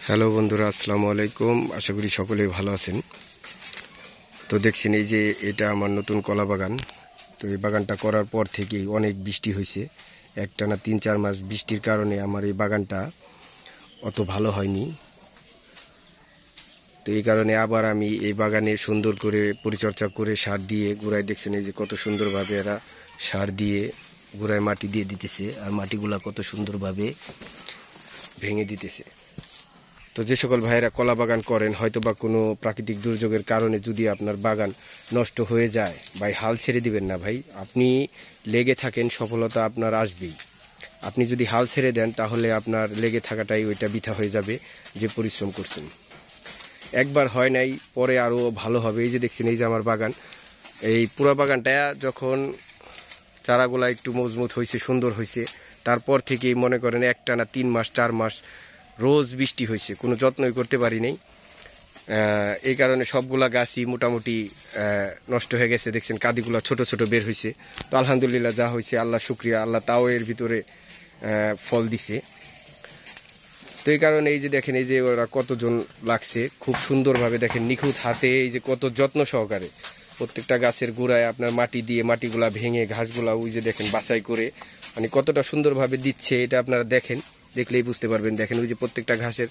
Hello বন্ধুরা, আসসালামু আলাইকুম। আশা করি সকলেই ভালো আছেন। তো দেখছেন এই যে এটা আমার নতুন কলা বাগান। তো এই বাগানটা করার পর থেকেই অনেক বৃষ্টি হয়েছে। একটানা 3-4 মাস বৃষ্টির কারণে আমার এই বাগানটা অত ভালো হয়নি। তো এই কারণে আবার আমি এই বাগানে সুন্দর করে পরিচর্যা করে সার দিয়ে গোড়ায় দেখছেন এই যে কত সুন্দরভাবে এরা সার দিয়ে গোড়ায় মাটি দিয়ে দিতেছে, আর মাটিগুলা কত সুন্দরভাবে ভেঙে দিতেছে। তো যে সকল ভাইয়েরা কলা বাগান করেন, হয়তো বা কোনো প্রাকৃতিক দুর্যোগের কারণে যদি আপনার বাগান নষ্ট হয়ে যায়, ভাই হাল ছেড়ে দিবেন না। ভাই আপনি লেগে থাকেন, সফলতা আপনার আসবেই। আপনি যদি হাল ছেড়ে দেন তাহলে আপনার লেগে থাকাটাই ওইটা বৃথা হয়ে যাবে, যে পরিশ্রম করছেন। একবার হয় নাই, পরে আরও ভালো হবে। এই যে দেখছেন এই যে আমার বাগান, এই পুরো বাগানটা যখন চারাগুলা একটু মজবুত হয়েছে, সুন্দর হয়েছে, তারপর থেকেই মনে করেন একটানা 3 মাস 4 মাস রোজ বৃষ্টি হয়েছে, কোনো যত্নই করতে পারি নাই। এই কারণে সবগুলা গাছই মোটামুটি নষ্ট হয়ে গেছে। দেখছেন কাদিগুলা ছোট ছোট বের হয়েছে। তো আলহামদুলিল্লাহ, যা হয়েছে আল্লাহ শুক্রিয়া, আল্লাহ তাও এর ভিতরে ফল দিছে। তো এই কারণে এই যে দেখেন এই যে ওরা কতজন লাগছে, খুব সুন্দরভাবে দেখেন নিখুঁত হাতে, এই যে কত যত্ন সহকারে প্রত্যেকটা গাছের গোড়ায় আপনার মাটি দিয়ে মাটিগুলা ভেঙে ঘাসগুলা ওই যে দেখেন বাছাই করে মানে কতটা সুন্দরভাবে দিচ্ছে, এটা আপনারা দেখেন, দেখলেই বুঝতে পারবেন। দেখেন ওই যে প্রত্যেকটা ঘাসের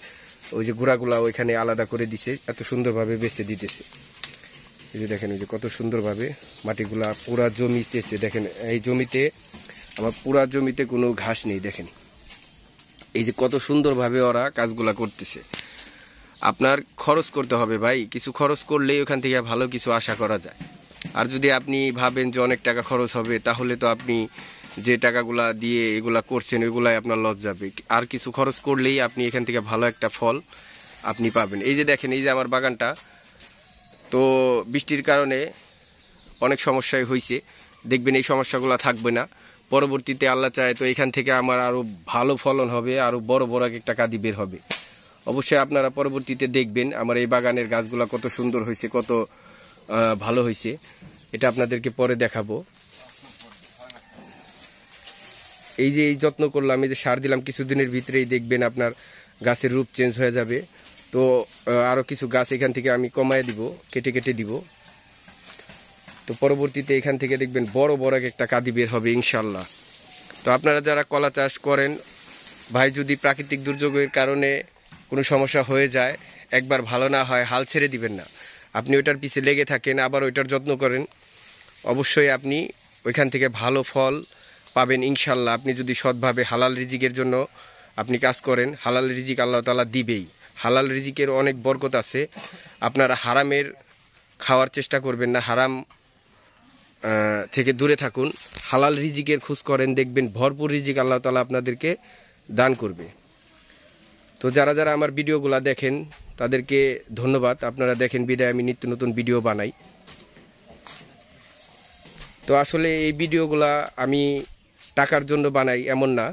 ওই যে গোড়াগুলা ওইখানে আলাদা করে দিছে, এত সুন্দরভাবে বেছে দিতেছে। এই যে দেখেন ওই যে কত সুন্দরভাবে মাটিগুলা পুরা জমি চেয়েছে। দেখেন এই জমিতে আমার পুরা জমিতে কোনো ঘাস নেই। দেখেন এই যে কত সুন্দরভাবে ওরা কাজগুলা করতেছে। আপনার খরচ করতে হবে ভাই, কিছু খরচ করলেই ওখান থেকে ভালো কিছু আশা করা যায়। আর যদি আপনি ভাবেন যে অনেক টাকা খরচ হবে, তাহলে তো আপনি যে টাকাগুলা দিয়ে এগুলা করছেন ওইগুলাই আপনার লস যাবে। আর কিছু খরচ করলেই আপনি এখান থেকে ভালো একটা ফল আপনি পাবেন। এই যে দেখেন এই যে আমার বাগানটা, তো বৃষ্টির কারণে অনেক সমস্যাই হয়েছে। দেখবেন এই সমস্যাগুলো থাকবে না পরবর্তীতে, আল্লাহ চায় তো এখান থেকে আমার আরো ভালো ফলন হবে, আরো বড় বড় একটা কাঁদি বের হবে। অবশ্যই আপনারা পরবর্তীতে দেখবেন আমার এই বাগানের গাছগুলা কত সুন্দর হয়েছে, কত ভালো হয়েছে, এটা আপনাদেরকে পরে দেখাবো। এই যে এই যত্ন করলাম, এই যে সার দিলাম, কিছুদিনের ভিতরেই দেখবেন আপনার গাছের রূপ চেঞ্জ হয়ে যাবে। তো আরো কিছু গাছ এখান থেকে আমি কমায় দিব, কেটে কেটে দিব। তো পরবর্তীতে এখান থেকে দেখবেন বড় বড় একটা কাঁদি বের হবে ইনশাল্লাহ। তো আপনারা যারা কলা চাষ করেন ভাই, যদি প্রাকৃতিক দুর্যোগের কারণে কোনো সমস্যা হয়ে যায়, একবার ভালো না হয় হাল ছেড়ে দিবেন না। আপনি ওইটার পিছে লেগে থাকেন, আবার ওইটার যত্ন করেন, অবশ্যই আপনি ওইখান থেকে ভালো ফল পাবেন ইনশাল্লাহ। আপনি যদি সৎভাবে হালাল রিজিকের জন্য আপনি কাজ করেন, হালাল রিজিক আল্লাহ তাআলা দিবেই। হালাল রিজিকের অনেক বরকত আছে। আপনারা হারামের খাওয়ার চেষ্টা করবেন না, হারাম থেকে দূরে থাকুন, হালাল রিজিকের খোঁজ করেন, দেখবেন ভরপুর রিজিক আল্লাহ তাআলা আপনাদেরকে দান করবে। তো যারা যারা আমার ভিডিওগুলো দেখেন তাদেরকে ধন্যবাদ। আপনারা দেখেন বিদায় আমি নিত্য নতুন ভিডিও বানাই। তো আসলে এই ভিডিওগুলা আমি টাকার জন্য বানাই এমন না,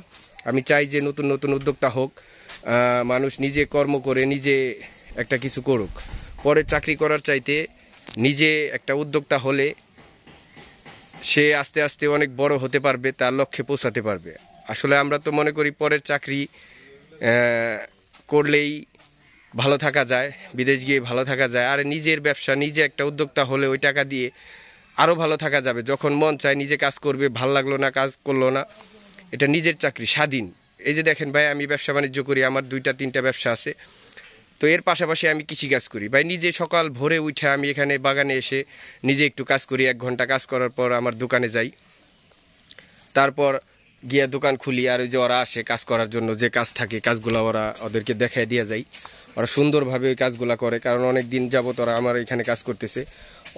আমি চাই যে নতুন নতুন উদ্যোক্তা হোক, মানুষ নিজে কর্ম করে নিজে একটা কিছু করুক। পরে চাকরি করার চাইতে নিজে একটা উদ্যোক্তা হলে সে আস্তে আস্তে অনেক বড় হতে পারবে, তার লক্ষ্যে পৌঁছাতে পারবে। আসলে আমরা তো মনে করি পরের চাকরি করলেই ভালো থাকা যায়, বিদেশ গিয়ে ভালো থাকা যায়। আর নিজের ব্যবসা, নিজে একটা উদ্যোক্তা হলে ওই টাকা দিয়ে আরও ভালো থাকা যাবে। যখন মন চায় নিজে কাজ করবে, ভাল লাগলো না কাজ করলো না, এটা নিজের চাকরি, স্বাধীন। এই যে দেখেন ভাই, আমি ব্যবসা বাণিজ্য করি, আমার 2-3টা ব্যবসা আছে। তো এর পাশাপাশি আমি কৃষিকাজ করি ভাই। নিজে সকাল ভোরে উঠে আমি এখানে বাগানে এসে নিজে একটু কাজ করি, 1 ঘন্টা কাজ করার পর আমার দোকানে যাই, তারপর গিয়ে দোকান খুলি। আর ওই যে ওরা আসে কাজ করার জন্য, যে কাজ থাকে কাজগুলো ওদেরকে দেখায় দিয়ে যায়, ওরা সুন্দরভাবে ওই কাজগুলো করে। কারণ অনেক দিন যাবত ওরা আমার এখানে কাজ করতেছে,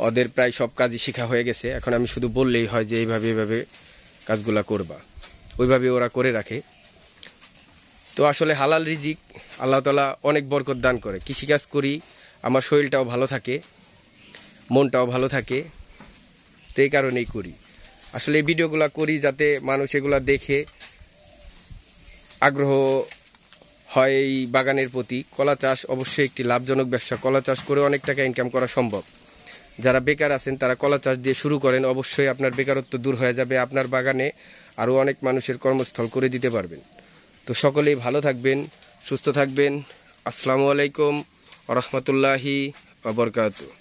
ওদের প্রায় সব কাজই শেখা হয়ে গেছে। এখন আমি শুধু বললেই হয় যে এইভাবে এইভাবে কাজগুলা করবা, ওইভাবে ওরা করে রাখে। তো আসলে হালাল রিজিক আল্লাহ তাআলা অনেক বরকত দান করে। কৃষিকাজ করি, আমার শরীরটাও ভালো থাকে, মনটাও ভালো থাকে, তো এই কারণেই করি। আসলে এই ভিডিওগুলো করি যাতে মানুষ এগুলা দেখে আগ্রহ হয় এই বাগানের প্রতি। কলা চাষ অবশ্যই একটি লাভজনক ব্যবসা, কলা চাষ করে অনেক টাকা ইনকাম করা সম্ভব। যারা বেকার আছেন তারা কলা চাষ দিয়ে শুরু করেন, অবশ্যই আপনার বেকারত্ব দূর হয়ে যাবে, আপনার বাগানে আরও অনেক মানুষের কর্মস্থল করে দিতে পারবেন। তো সকলেই ভালো থাকবেন, সুস্থ থাকবেন, আসসালামু আলাইকুম ওয়া রাহমাতুল্লাহি ওয়া বারাকাতুহু।